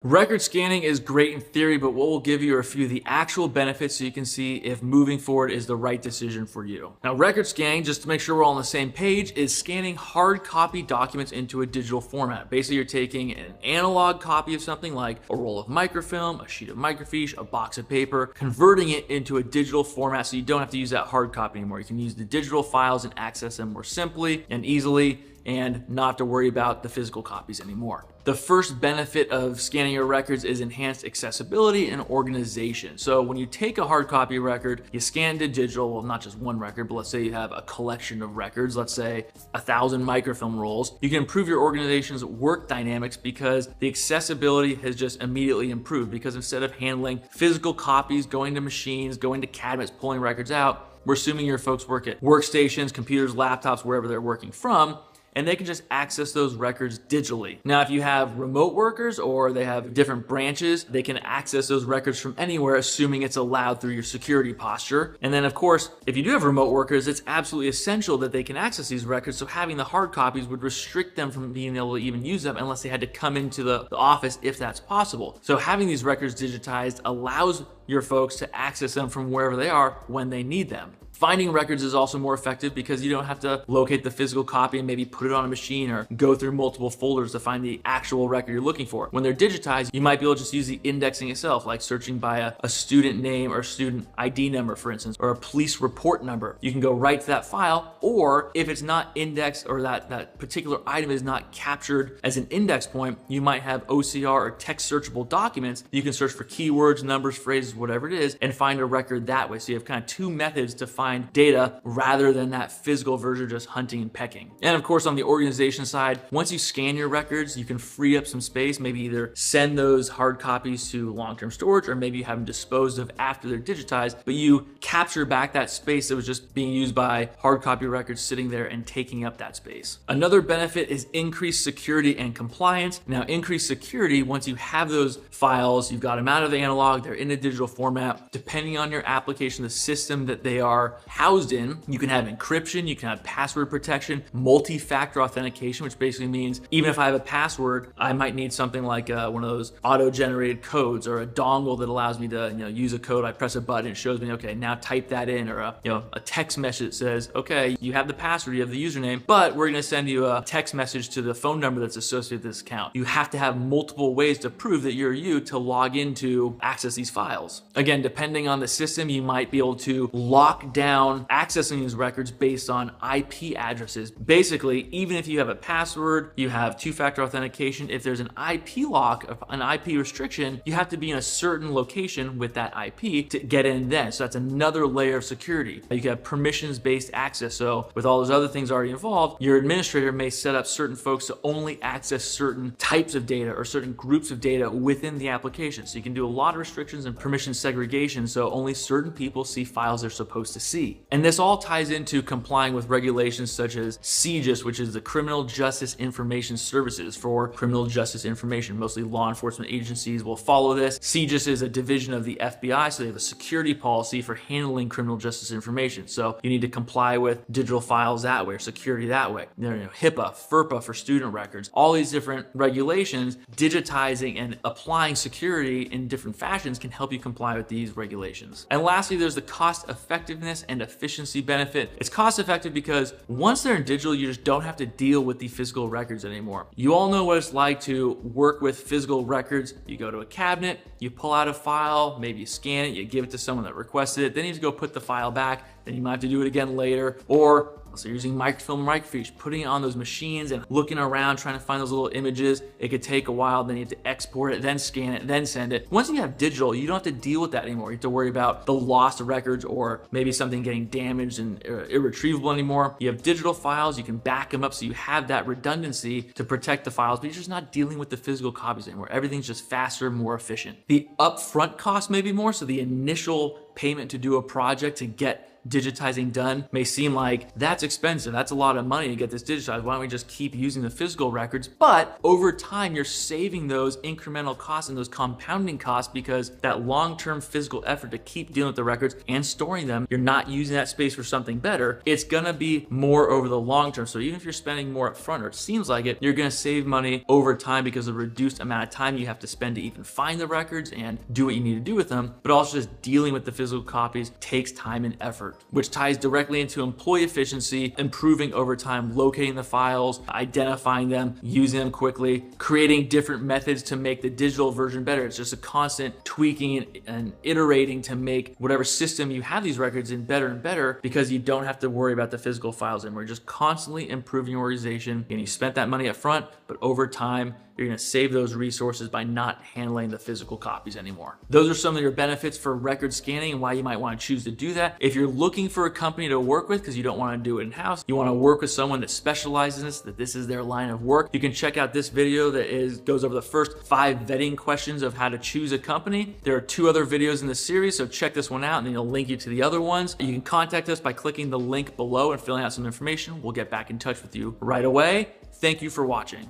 Record scanning is great in theory, but what we'll give you are a few of the actual benefits so you can see if moving forward is the right decision for you. Now, record scanning, just to make sure we're all on the same page, is scanning hard copy documents into a digital format. Basically, you're taking an analog copy of something like a roll of microfilm, a sheet of microfiche, a box of paper, converting it into a digital format so you don't have to use that hard copy anymore. You can use the digital files and access them more simply and easily and not have to worry about the physical copies anymore. The first benefit of scanning your records is enhanced accessibility and organization. So when you take a hard copy record, you scan to digital, well, not just one record, but let's say you have a collection of records, let's say 1,000 microfilm rolls, you can improve your organization's work dynamics because the accessibility has just immediately improved, because instead of handling physical copies, going to machines, going to cabinets, pulling records out, we're assuming your folks work at workstations, computers, laptops, wherever they're working from, and they can just access those records digitally. Now, if you have remote workers or they have different branches, they can access those records from anywhere, assuming it's allowed through your security posture. And then, of course, if you do have remote workers, it's absolutely essential that they can access these records, so having the hard copies would restrict them from being able to even use them unless they had to come into the office, if that's possible. So having these records digitized allows your folks to access them from wherever they are when they need them. Finding records is also more effective because you don't have to locate the physical copy and maybe put it on a machine or go through multiple folders to find the actual record you're looking for. When they're digitized, you might be able to just use the indexing itself, like searching by a student name or student ID number, for instance, or a police report number. You can go right to that file, or if it's not indexed or that particular item is not captured as an index point, you might have OCR or text searchable documents. You can search for keywords, numbers, phrases, whatever it is, and find a record that way. So you have kind of two methods to find data rather than that physical version just hunting and pecking. And of course, on the organization side, once you scan your records, you can free up some space, maybe either send those hard copies to long-term storage, or maybe you have them disposed of after they're digitized, but you capture back that space that was just being used by hard copy records sitting there and taking up that space. Another benefit is increased security and compliance. Now, increased security, once you have those files, you've got them out of the analog, they're in a digital format, depending on your application, the system that they are housed in, you can have encryption, you can have password protection, multi-factor authentication, which basically means even if I have a password, I might need something like one of those auto-generated codes or a dongle that allows me to use a code. I press a button, it shows me, okay, now type that in, or a text message that says, okay, you have the password, you have the username, but we're gonna send you a text message to the phone number that's associated with this account. You have to have multiple ways to prove that you're you to log in to access these files. Again, depending on the system, you might be able to lock down accessing these records based on IP addresses. Basically, even if you have a password, you have two-factor authentication, if there's an IP lock, an IP restriction, you have to be in a certain location with that IP to get in then. So that's another layer of security. You can have permissions-based access. So with all those other things already involved, your administrator may set up certain folks to only access certain types of data or certain groups of data within the application. So you can do a lot of restrictions and permission segregation, so only certain people see files they're supposed to see. And this all ties into complying with regulations such as CJIS, which is the Criminal Justice Information Services for criminal justice information. Mostly law enforcement agencies will follow this. CJIS is a division of the FBI, so they have a security policy for handling criminal justice information. So you need to comply with digital files that way, or security that way. HIPAA, FERPA for student records, all these different regulations, digitizing and applying security in different fashions can help you comply with these regulations. And lastly, there's the cost effectiveness and efficiency benefit. It's cost effective because once they're in digital, you just don't have to deal with the physical records anymore. You all know what it's like to work with physical records. You go to a cabinet, you pull out a file, maybe you scan it, you give it to someone that requested it, then you have to go put the file back, then you might have to do it again later, or so you're using microfilm, microfiche, putting it on those machines and looking around trying to find those little images. It could take a while, then you have to export it, then scan it, then send it. Once you have digital, you don't have to deal with that anymore. You have to worry about the lost records or maybe something getting damaged and irretrievable anymore. You have digital files, you can back them up so you have that redundancy to protect the files, but you're just not dealing with the physical copies anymore. Everything's just faster, more efficient. The upfront cost may be more, so the initial payment to do a project to get digitizing done may seem like that's expensive, that's a lot of money to get this digitized, why don't we just keep using the physical records? But over time, you're saving those incremental costs and those compounding costs because that long-term physical effort to keep dealing with the records and storing them, you're not using that space for something better. It's gonna be more over the long term. So even if you're spending more up front, or it seems like it, you're gonna save money over time because of the reduced amount of time you have to spend to even find the records and do what you need to do with them. But also just dealing with the physical copies takes time and effort, which ties directly into employee efficiency, improving over time, locating the files, identifying them, using them quickly, creating different methods to make the digital version better. It's just a constant tweaking and iterating to make whatever system you have these records in better and better, because you don't have to worry about the physical files anymore. You're just constantly improving your organization, and you spent that money up front, but over time, you're gonna save those resources by not handling the physical copies anymore. Those are some of your benefits for record scanning and why you might wanna choose to do that. If you're looking for a company to work with because you don't wanna do it in-house, you wanna work with someone that specializes in this, that this is their line of work, you can check out this video that goes over the first 5 vetting questions of how to choose a company. There are 2 other videos in this series, so check this one out and then it'll link you to the other ones. You can contact us by clicking the link below and filling out some information. We'll get back in touch with you right away. Thank you for watching.